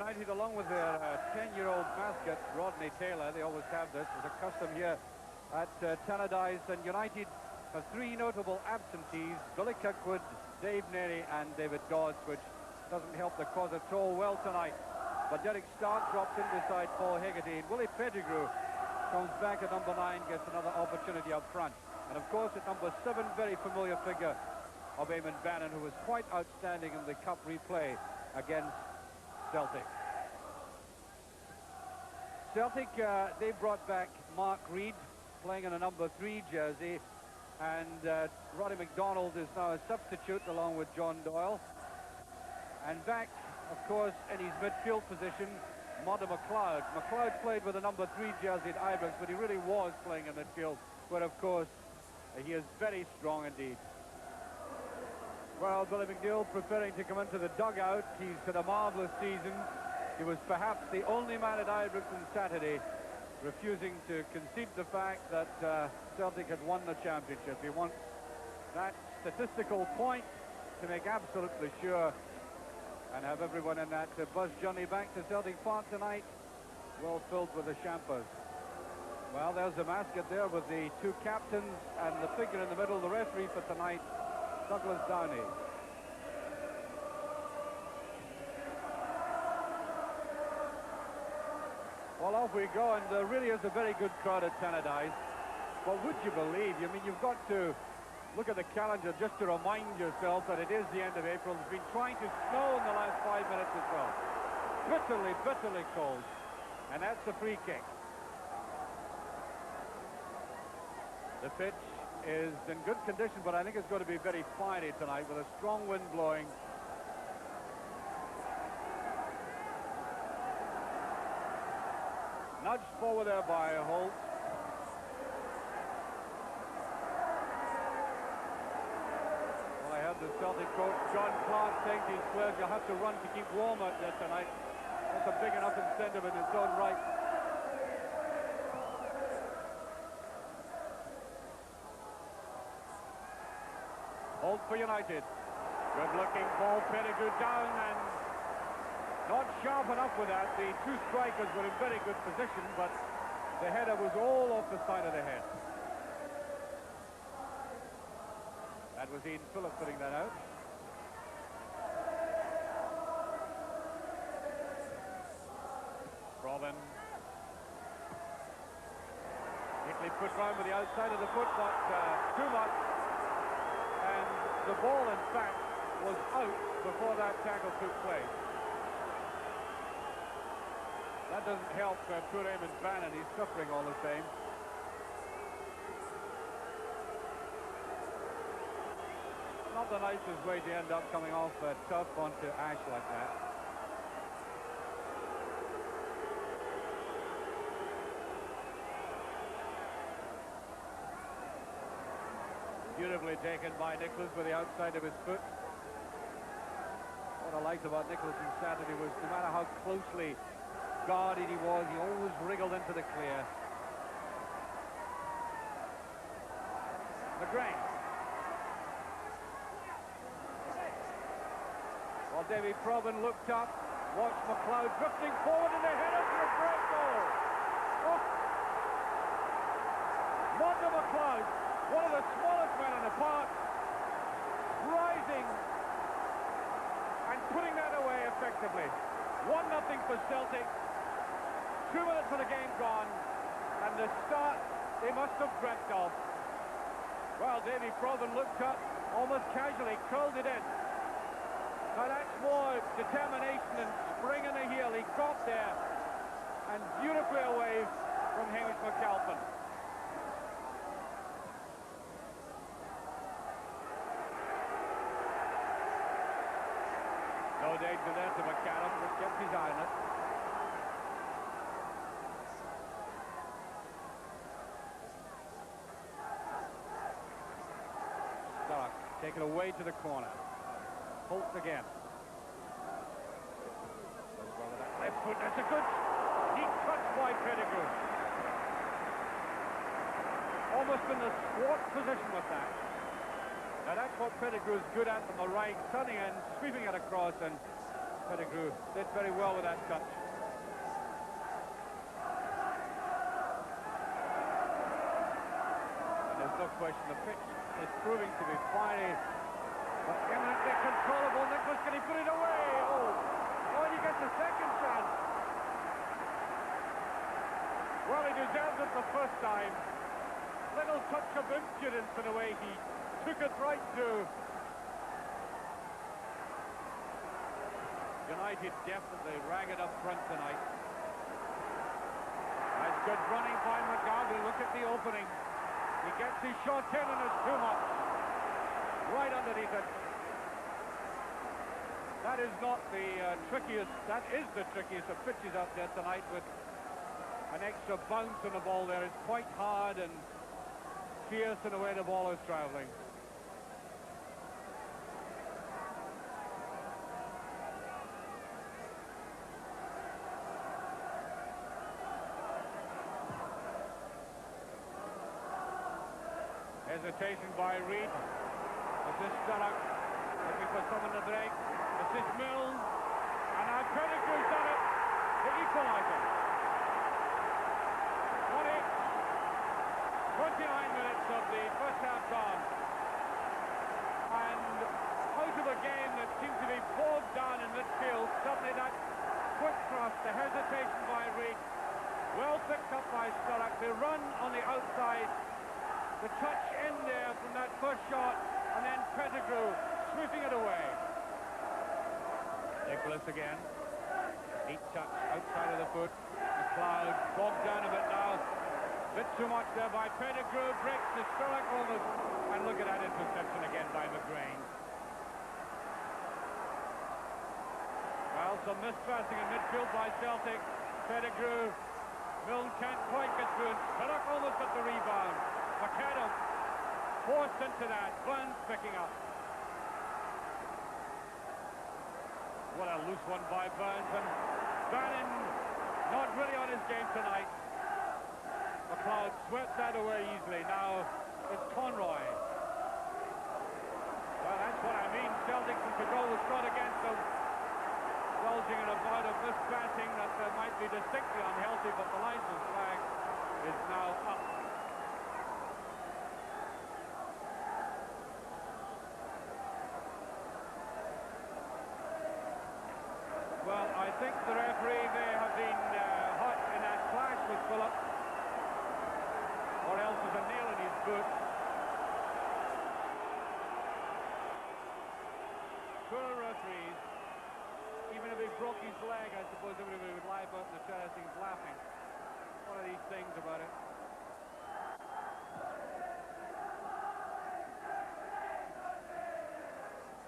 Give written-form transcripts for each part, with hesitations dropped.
United, along with their 10-year-old mascot, Rodney Taylor, they always have this, as a custom here at Tannadice, and United have three notable absentees, Billy Kirkwood, Dave Neary and David Dodds, which doesn't help the cause at all well tonight. But Derek Stark drops in beside Paul Hegarty, and Willie Pettigrew comes back at number 9, gets another opportunity up front. And of course at number 7, very familiar figure of Eamon Bannon, who was quite outstanding in the cup replay against Celtic. Celtic, they brought back Mark Reed, playing in a number 3 jersey, and Roddy McDonald is now a substitute along with John Doyle. And back, of course, in his midfield position, Modder McLeod. McLeod played with a number 3 jersey at Ibrox, but he really was playing in midfield, where, of course, he is very strong indeed. Well, Billy McNeill preparing to come into the dugout. He's had a marvellous season. He was perhaps the only man at Ibrox on Saturday refusing to concede the fact that Celtic had won the championship. He wants that statistical point to make absolutely sure and have everyone in that bus journey back to Celtic Park tonight well filled with the champers. Well, there's the mascot there with the two captains and the figure in the middle, the referee for tonight, Douglas Downey. Well, off we go, and there really is a very good crowd at Tannadice. But would you believe, I mean, you've got to look at the calendar just to remind yourself that it is the end of April. It's been trying to snow in the last 5 minutes as well. Bitterly, bitterly cold. And that's the free kick. The pitch is in good condition, but I think it's going to be very fiery tonight with a strong wind blowing. Nudged forward there by Holt. Well, I heard the Celtic coach, John Clark, saying to his players, you'll have to run to keep warm out there tonight. That's a big enough incentive in its own right. Holt for United. Good looking ball, Pettigrew down, and not sharp enough with that. The two strikers were in very good position, but the header was all off the side of the head. That was Ian Phillip putting that out. Robin. Neatly put round with the outside of the foot, but too much. And the ball, in fact, was out before that tackle took place. That doesn't help poor Eamon Bannon. He's suffering all the same. Not the nicest way to end up coming off tough onto ash like that. Beautifully taken by Nicholas with the outside of his foot. What I liked about Nicholas on Saturday was no matter how closely guarded he was, he always wriggled into the clear. McGrain. While Davy Probin looked up, watched McLeod drifting forward and they head up to a great goal. Oh. Modder McLeod, one of the smallest men in the park, rising and putting that away effectively. 1-0 for Celtic. 2 minutes of the game gone, and the start they must have dreamt of. Well, Davy Probin looked up, almost casually curled it in. Now that's more determination and spring in the heel. He got there, and beautifully away from Hamish McAlpin. No danger there to McCallum, but kept his eye on it. Stark taken away to the corner. Holt again. Left foot, that's a good neat touch by Pettigrew. Almost in the squat position with that. Now that's what Pettigrew's good at on the right, turning in, sweeping it across, and Pettigrew did very well with that touch. And there's no question the pitch is proving to be fiery, but eminently controllable. Nicholas, can he put it away? Oh, and he gets a second chance. Well, he deserved it the first time. Little touch of impudence in a way. He took it right through. United definitely ragged up front tonight. That's good running by McGarvey. Look at the opening. He gets his shot in and it's too much. Right underneath it. That is not the trickiest, that is the trickiest of pitches out there tonight, with an extra bounce on the ball there. It's quite hard and fierce in the way the ball is travelling. Hesitation by Reid. This is Celtic looking for someone to break. This is Mills. And now Pettigrew's done it. The equaliser. 29 minutes of the first half gone. And out of a game that seemed to be bogged down in midfield, suddenly that quick thrust, the hesitation by Reid, well picked up by Celtic. The run on the outside, the touch in there from that first shot, and then Pettigrew sweeping it away. Nicholas again. Neat touch outside of the foot. McLeod bogged down a bit now. Bit too much there by Pettigrew. Breaks the Celtic almost. And look at that interception again by McGrain. Well, some mispassing in midfield by Celtic. Pettigrew. Milne can't quite get through. Celtic almost got the rebound. McAdam forced into that. Burns picking up. What a loose one by Burns. And Bannon not really on his game tonight. McLeod swept that away easily. Now it's Conroy. Well, that's what I mean. Celtic, since the goal was scored against them, indulging in a bout of mispassing that might be distinctly unhealthy, but the linesman's flag is now up. Well, I think the referee may have been hot in that clash with Phillip, or else there's a nail in his boot. Poor referees. Even if he broke his leg, I suppose everybody would lie about in the terrace things laughing. One of these things about it.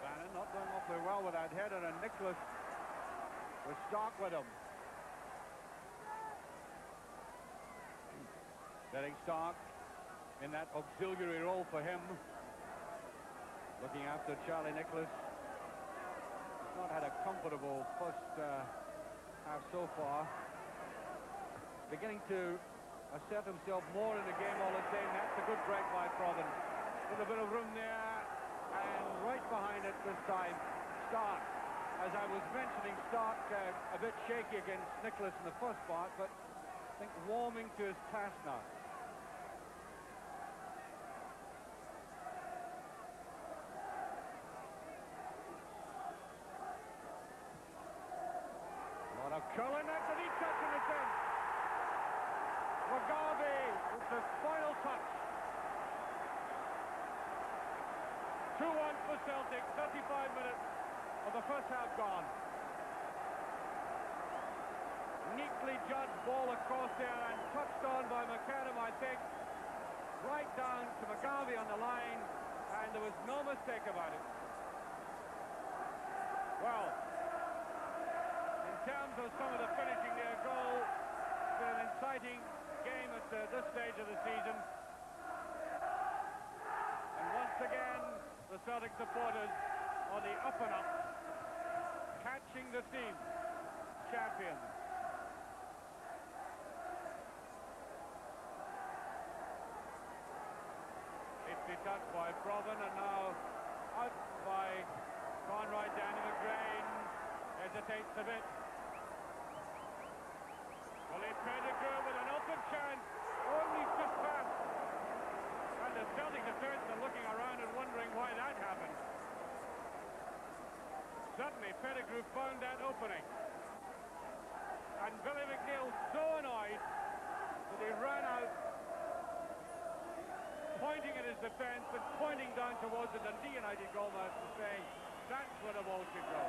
Bannon not doing awfully well with that header, and Nicholas was stuck with him. Derek Stark in that auxiliary role for him, looking after Charlie Nicholas. He's not had a comfortable first half so far. Beginning to assert himself more in the game all the same. That's a good break by Provan. With a bit of room there, and right behind it this time, Stark. As I was mentioning, Stark a bit shaky against Nicholas in the first part, but I think warming to his task now. Cullen, that's a neat touch in the end. McGarvey with the final touch. 2-1 for Celtic, 35 minutes of the first half gone. Neatly judged ball across there and touched on by McAdam, I think. Right down to McGarvey on the line, and there was no mistake about it. Well, in terms of some of the finishing their goal, it's been an exciting game at this stage of the season. And once again, the Celtic supporters on the up and up, catching the team champions. 50 touch by Provan, and now out by Conroy, Danny McGrain. Hesitates a bit. Willie Pettigrew with an open chance. Only just past. And the Celtic defence are looking around and wondering why that happened. Suddenly Pettigrew found that opening. And Billy McNeil so annoyed that he ran out, pointing at his defence and pointing down towards the Dundee United goalmouth and saying, that's where the ball should go.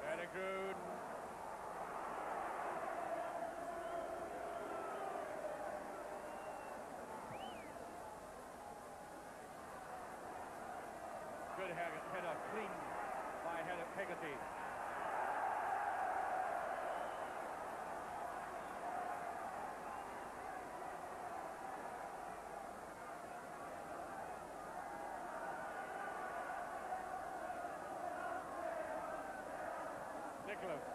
Pettigrew. Good header, clean by Hegarty. Nicholas.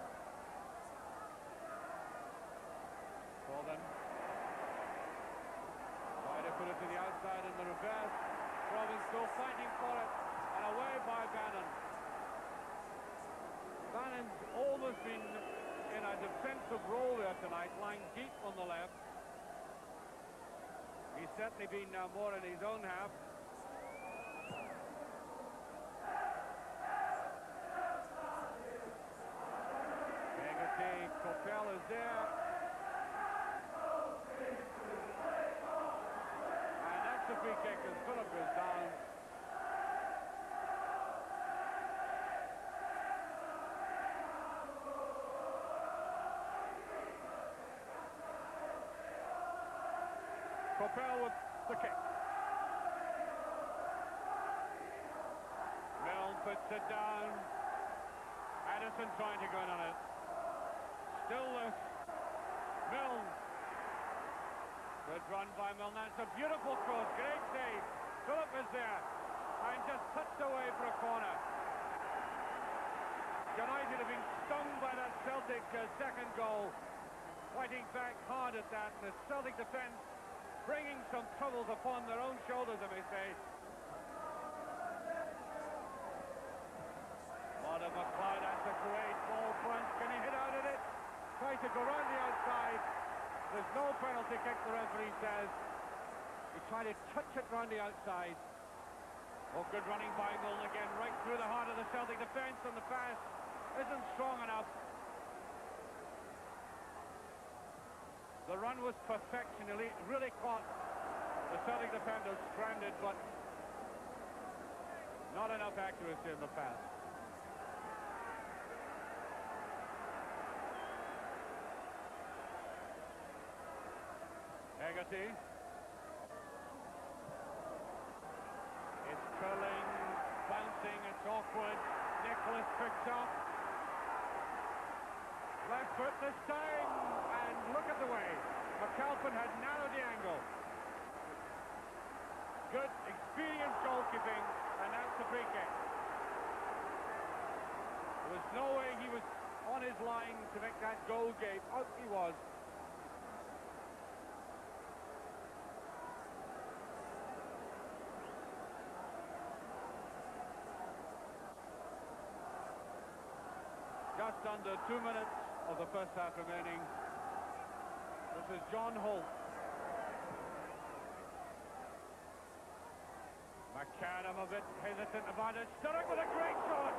Bolden. Trying to put it to the outside in the reverse. Robin still fighting for it. And away by Bannon. Bannon's almost been in a defensive role there tonight, lying deep on the left. He's certainly been more in his own half. Coppell is there. And that's a free kick as Philip goes down. Coppell with the kick. Milne puts it down. Addison trying to go in on it. Still Milne. Good run by Milne. That's a beautiful cross. Great save. Philip is there. And just touched away for a corner. United have been stung by that Celtic second goal. Fighting back hard at that. And the Celtic defence bringing some troubles upon their own shoulders, I may say. Lot of McLeod. That's a great ball front. Can he hit out at it? Tries to go round the outside. There's no penalty kick, the referee says. He's trying to touch it round the outside. Oh, good running by Milne again, right through the heart of the Celtic defence, and the pass isn't strong enough. The run was perfection. He really caught the Celtic defenders stranded, but not enough accuracy in the pass. Hegarty. It's curling, bouncing, it's awkward. Nicholas picks up. Left foot this time, and look at the way. McAlpin had narrowed the angle. Good, experienced goalkeeping, and that's the free kick. There was no way he was on his line to make that goal gape. Out he was. Just under 2 minutes of the first half remaining. This is John Holt. McAdam a bit hesitant about it. Sturrock with a great shot.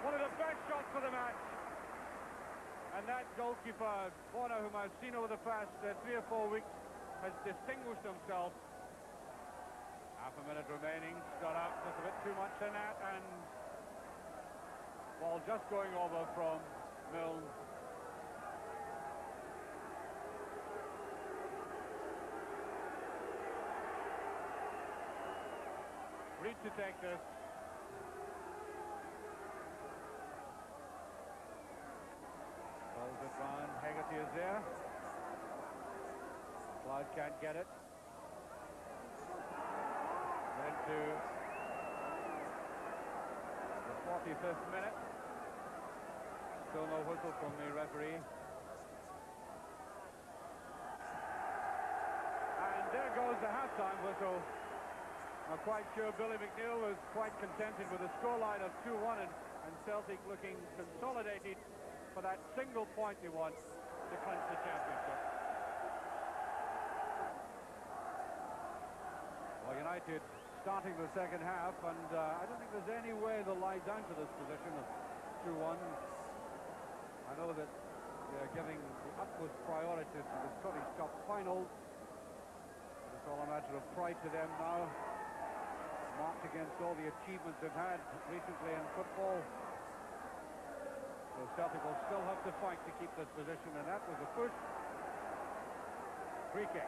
One of the best shots for the match. And that goalkeeper, Bonner, whom I've seen over the past 3 or 4 weeks, has distinguished himself. Half a minute remaining. Sturrock just a bit too much in that, and ball just going over from Milne. Reed to take this. Pulls it round. Hegarty is there. Cloud can't get it. Into the 45th minute. Still no whistle from the referee. And there goes the halftime whistle. I'm quite sure Billy McNeil was quite contented with a scoreline of 2-1 and Celtic looking consolidated for that single point they want to clinch the championship. Well, United starting the second half, and I don't think there's any way they'll lie down to this position of 2-1. I know that they're giving the utmost priority to the Scottish Cup final. It's all a matter of pride to them now, marked against all the achievements they've had recently in football. So Celtic will still have to fight to keep this position, and that was a push. Free kick.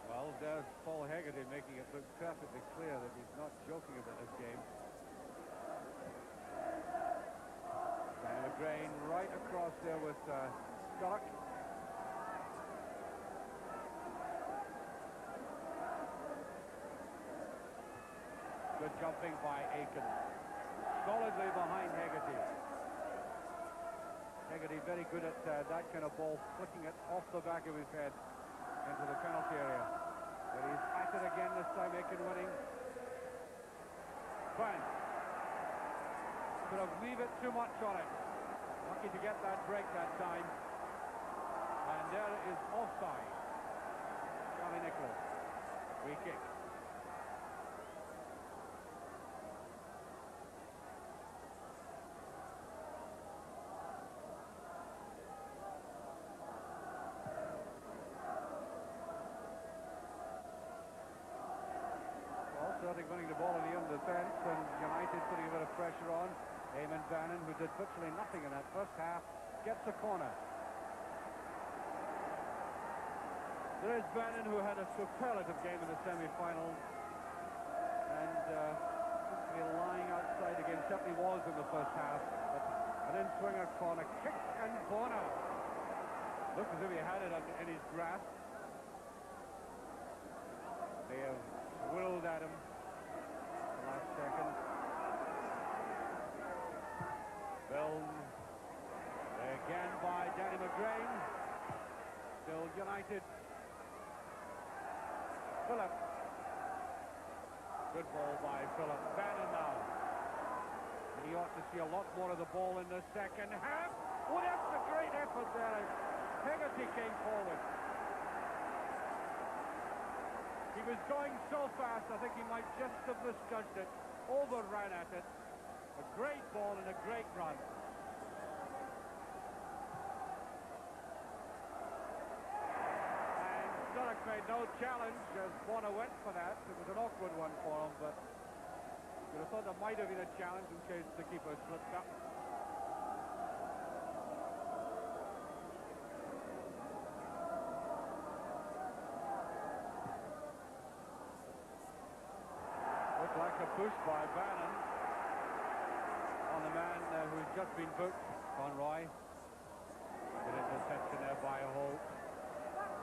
Well, there's Paul Hegarty making it look perfectly clear that he's not joking about this game. And McGrain right across there with Celtic. Good jumping by Aiken. Solidly behind Hegarty. Hegarty very good at that kind of ball, flicking it off the back of his head into the penalty area. But he's at it again this time, Aiken winning. Fine. Could have leave it too much on it. Lucky to get that break that time. And there is offside. Charlie Nicholas. Free kick. Celtic winning the ball in the end defence, and United putting a bit of pressure on. Eamon Bannon, who did virtually nothing in that first half, gets a corner. There is Bannon, who had a superlative game in the semi-final, and seems to be lying outside again. Certainly was in the first half, but an in-swinger corner, kick and corner. Looked as if he had it in his grasp. They have whirled at him. Last second. Filmed again by Danny McGrain. Still United. Phillip. Good ball by Phillip. Bannon now. And he ought to see a lot more of the ball in the second half. Oh, that's a great effort there. Hegarty came forward. He was going so fast, I think he might just have misjudged it. Overran at it. A great ball and a great run. And Celtic made no challenge as Bonner went for that. It was an awkward one for him, but you'd have thought there might have been a challenge in case the keeper slipped up. Like a push by Bannon on the man who's just been booked, Conroy. Good interception there by Holt.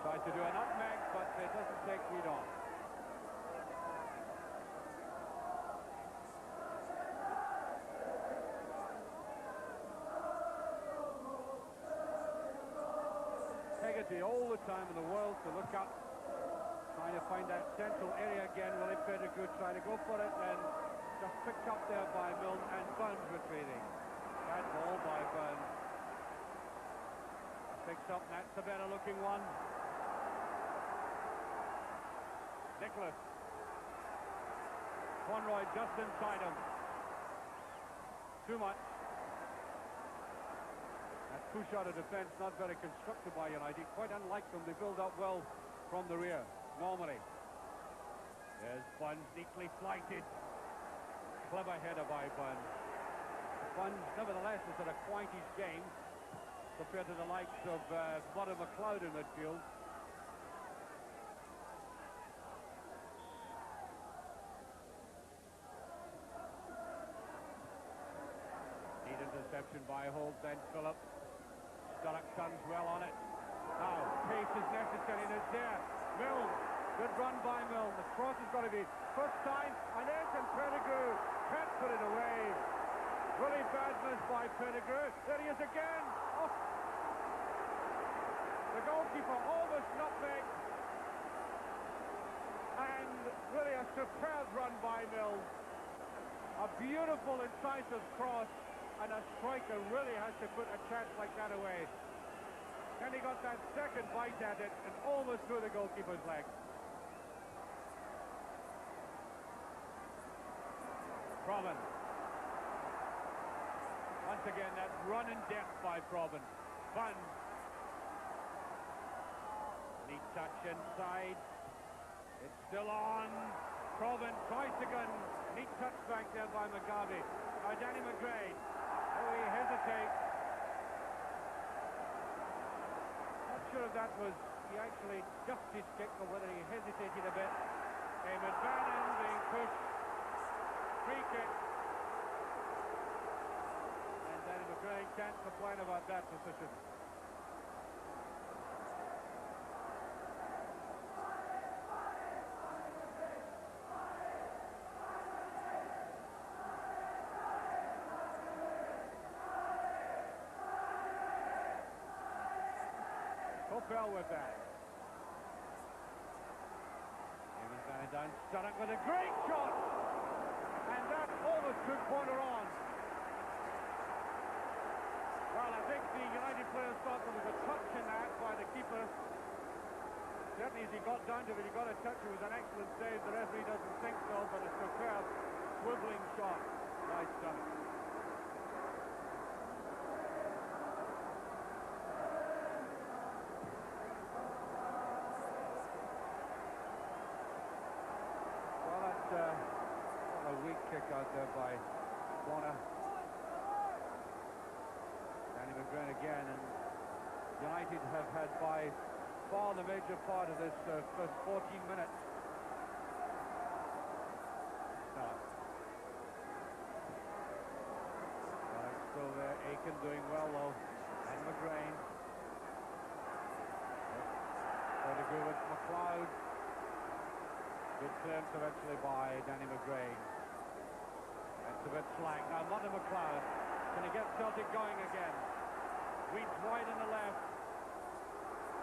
Tried to do a nutmeg, but it doesn't take lead on. Hegarty all the time in the world to look up. Trying to find that central area again. Willie Pettigrew trying to go for it, and just picked up there by Milne, and Burns retreating. Bad ball by Burns. Picks up, and that's a better looking one. Nicholas. Conroy just inside him. Too much. That push out of defence, not very constructive by United. Quite unlike them, they build up well from the rear. Normally. There's Bunn, neatly flighted. Clever header by Bunn. Bunn, nevertheless, has had a quietish game compared to the likes of Murdo McLeod in midfield. Neat interception by Holt, then Phillip. Sturrock turns well on it. Now, pace is necessary, and it's there. Milne, good run by Milne. The cross has got to be first time, and Aiken Pettigrew can't put it away. Really bad miss by Pettigrew. There he is again. Oh. The The goalkeeper almost nutmegged. And really a superb run by Mills. A beautiful, incisive cross, and a striker really has to put a chance like that away. Then he got that second bite at it and almost through the goalkeeper's leg. Proven. Once again, that run in depth by Proven. Fun. Neat touch inside. It's still on. Proven twice again. Neat touch back there by Mugabe. Danny McGrain. Oh, he hesitates. Not sure if that was, he actually ducked his kick or whether he hesitated a bit. Eamon Bannon being pushed. Free kick. And Danny McGrain can't complain about that decision. Fell with that. Eamon Bannon down, Sturrock with a great shot, and that almost took corner on. Well, I think the United players thought there was a touch in that by the keeper. Certainly as he got down to it, he got a touch. It was an excellent save. The referee doesn't think so, but a superb swiveling shot by Sturrock. A weak kick out there by Bonner. Danny McGrain again, and United have had by far the major part of this first 14 minutes. Still there, Aiken doing well though, and McGrain. Trying to go with McLeod. Good clearance eventually by Danny McGrain. That's a bit slack. Now Martin McLeod. Can he get Celtic going again? Weeds wide on the left.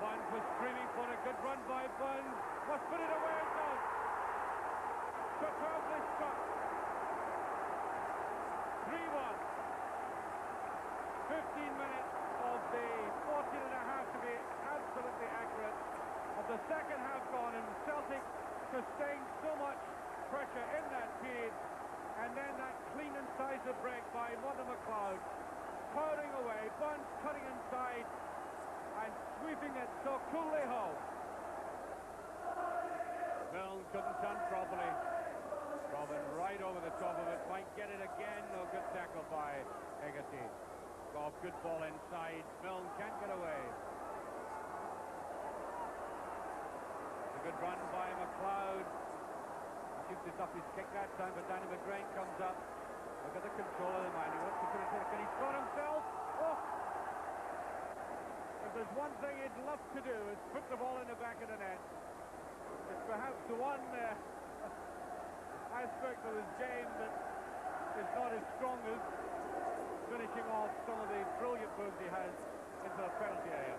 Burns was screaming for a good run by Burns. Must put it away and does. Superbly struck. 3-1. 15 minutes of the 14 and a half to be absolutely accurate. Of the second half gone, and Celtic sustained so much pressure in that period, and then that clean incisive break by Martin McLeod, powering away, Burns cutting inside and sweeping it so coolly home. Milne couldn't turn properly. Robin right over the top of it, might get it again. No, good tackle by Hegarty. Goff, good ball inside. Milne can't get away. Good run by McLeod. He shoots it up his kick that time, but Danny McGrain comes up. Look at the control of the man. He wants to put it in. Can he score himself? Oh! If there's one thing he'd love to do is put the ball in the back of the net. It's perhaps the one aspect of his game that is not as strong as finishing off some of the brilliant moves he has into the penalty area.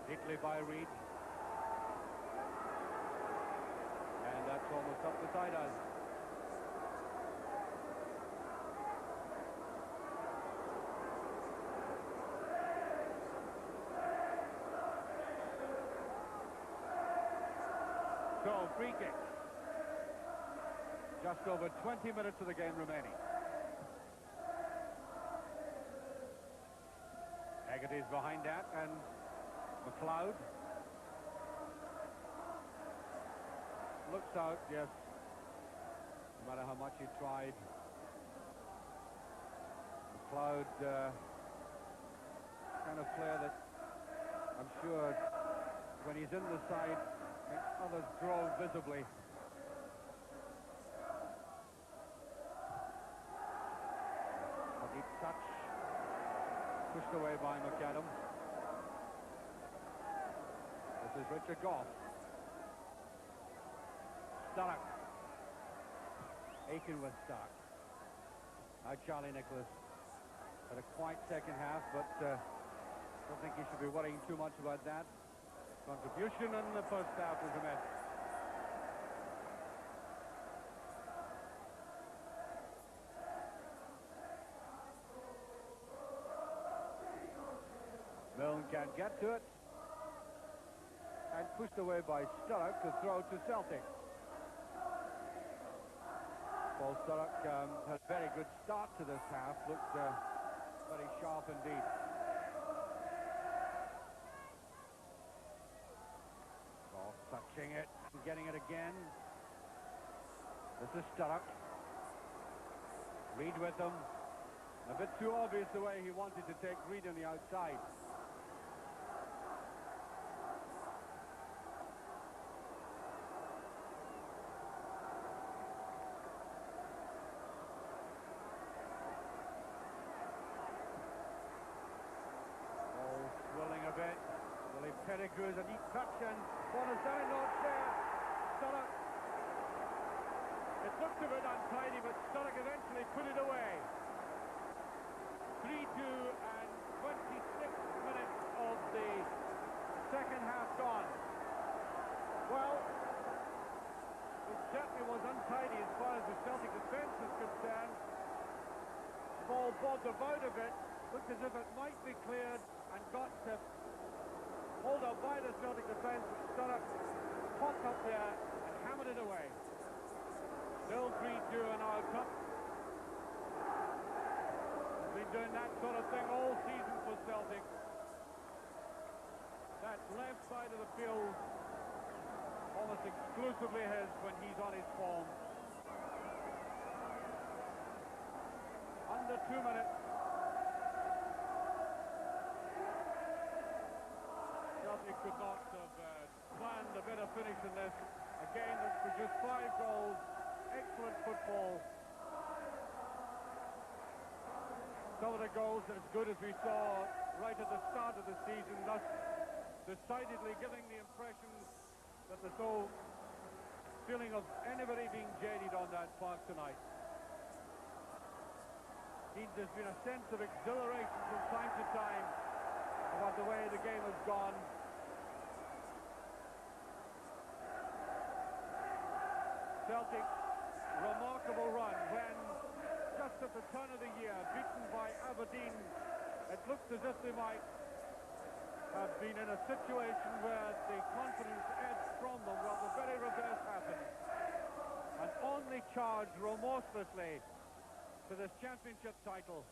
Neatly by Reid. And that's almost up the sideline. So, free kick. Just over 20 minutes of the game remaining. Hegarty's behind that, and McLeod looks out, yes, no matter how much he tried. McLeod, kind of player that I'm sure when he's in the side makes others grow visibly. A deep touch, pushed away by McAdam. This is Richard Goff. Sturrock. Aiken with start. Now Charlie Nicholas had a quiet second half, but don't think he should be worrying too much about that. Contribution in the first half was a miss. Milne can't get to it. And pushed away by Sturrock to throw to Celtic. Paul Sturrock had a very good start to this half, looked very sharp indeed. Ball touching it, and getting it again. This is Sturrock. Reid with him. A bit too obvious the way he wanted to take Reid on the outside. Pettigrew is a neat touch, and one is down, not there. Sturrock. It looked a bit untidy, but Sturrock eventually put it away. 3-2 and 26 minutes of the second half gone. Well, it certainly was untidy as far as the Celtic defence is concerned. The ball bobbed about a bit, looked as if it might be cleared, and got to hold up by the Celtic defence, but Sturrock popped up there and hammered it away. Still 3-2 and now top. Been doing that sort of thing all season for Celtic. That left side of the field almost exclusively his when he's on his form. Under 2 minutes. Celtic could not have planned a better finish than this. A game that's produced 5 goals, excellent football. Some of the goals as good as we saw right at the start of the season, thus decidedly giving the impression that there's no feeling of anybody being jaded on that park tonight. There's been a sense of exhilaration from time to time about the way the game has gone. Celtic, remarkable run when, just at the turn of the year, beaten by Aberdeen, it looked as if they might have been in a situation where the confidence ebbed from them. Well, the very reverse happened. And on they charged remorselessly to this championship title,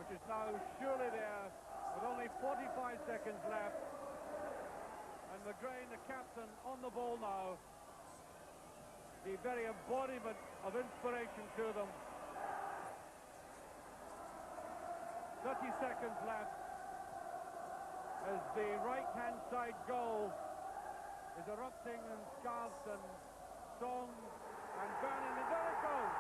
which is now surely there with only 45 seconds left. And McGrain, the captain, on the ball now. The very embodiment of inspiration to them. 30 seconds left as the right-hand side goal is erupting in scarves and songs and banning, and there it goes.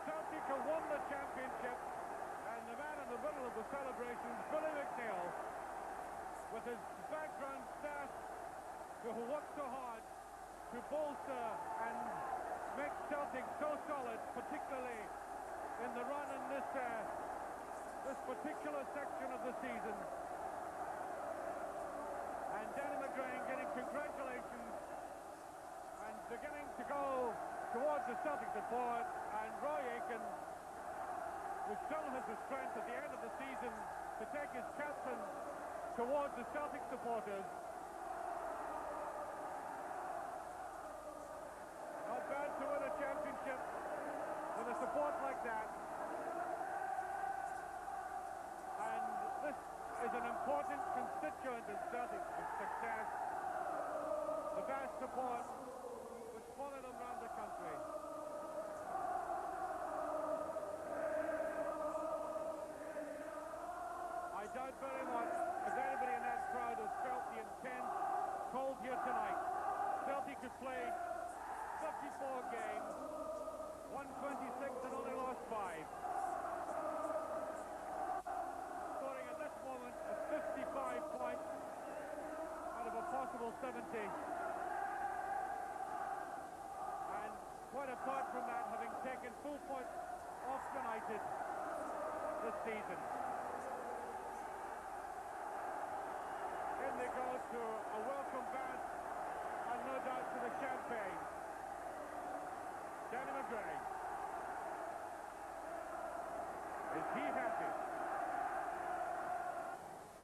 Celtic have won the championship, and the man in the middle of the celebrations, Billy McNeill, with his background staff, who worked so hard to bolster and make Celtic so solid, particularly in the run in this particular section of the season. And Danny McGrain getting congratulations and beginning to go towards the Celtic support, and Roy Aiken, who still has the strength at the end of the season to take his captain towards the Celtic supporters. Not bad to win a championship with a support like that. And this is an important constituent in Celtic's success. The vast support which followed them around the country. I doubt very much if anybody in that crowd has felt the intense cold here tonight. Celtic have played 54 games, 126 and only lost 5. Scoring at this moment at 55 points out of a possible 70. apart from that, having taken full points off United this season. In they go to a welcome bath, and no doubt to the champagne. Danny McGray. Is he happy?